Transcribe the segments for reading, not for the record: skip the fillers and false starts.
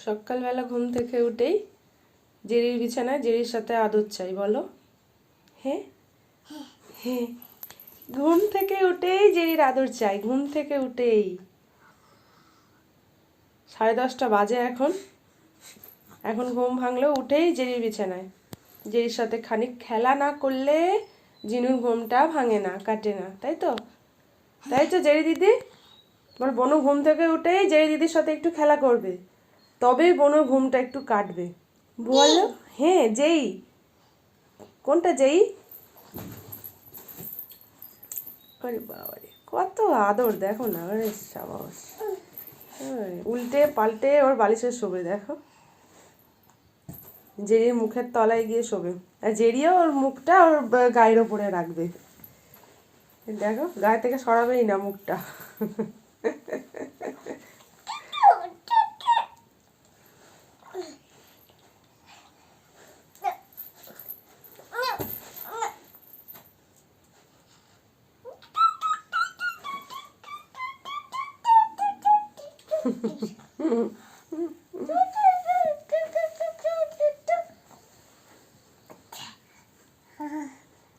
সকালবেলা ঘুম থেকে উঠেই জেরির বিছানায় জেরির সাথে আদর চাই, বলো হ্যাঁ হ্যাঁ। ঘুম থেকে উঠেই জেরির আদর চাই, ঘুম থেকে উঠেই। 10:30 বাজে এখন। এখন ঘুম ভাঙলেও উঠেই জেরির বিছানায়, জেরির সাথে খানিক খেলা না করলে জিনুর ঘুমটা ভাঙে না, কাটে না, তাই তো? তাই তো জেরি দিদি? আমার বনু ঘুম থেকে উঠেই জেরি দিদির সাথে একটু খেলা করবে, তবেই বনুর ঘুমটা একটু কাটবে, বলো? হ্যাঁ যেই। কোনটা যেই? আরে বাবারে কত আদর দেখো না, আরে সাবাস। উল্টে পাল্টে ওর বালিশে শোবে, দেখো জেরির মুখের তলায় গিয়ে শোবে, আর জেরিও ওর মুখটা ওর গায়ের ওপরে রাখবে, দেখো গায়ে থেকে সরাবেই না মুখটা।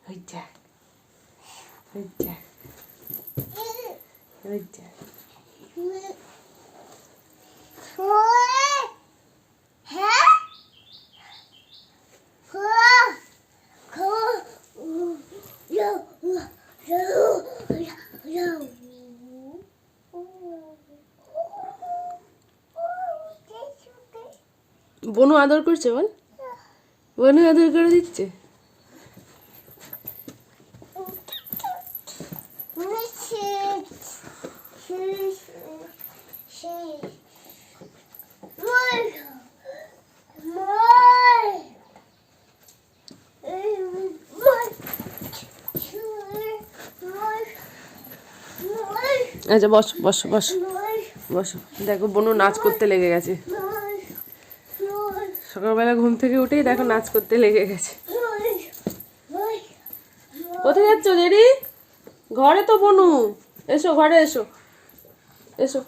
ওইটা ওইটা ওইটা বনু আদর করছে, বল বনু আদর করে দিচ্ছে। আচ্ছা বসো বসো বসো বসো, দেখো বনু নাচ করতে লেগে গেছে, সকালবেলা ঘুম থেকে উঠেই দেখো নাচ করতে লেগে গেছে। কোথায় যাচ্ছ জেরি? ঘরে তো বনু, এসো ঘরে এসো, এসো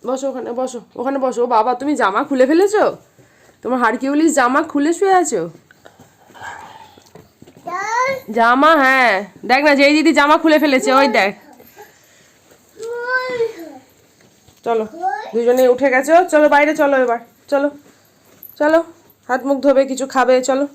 বসো, ওখানে বসো, ওখানে বসো। ও বাবা তুমি জামা খুলে ফেলেছো, তোমার হারকিউলিস জামা খুলে শুয়ে আছো? জামা, হ্যাঁ দেখ না যেই দিদি জামা খুলে ফেলেছে, ওই দেখ। চলো দুজনে উঠে গেছো, চলো বাইরে চলো এবার, চলো চলো হাত মুখ ধোবে, কিছু খাবে, চলো।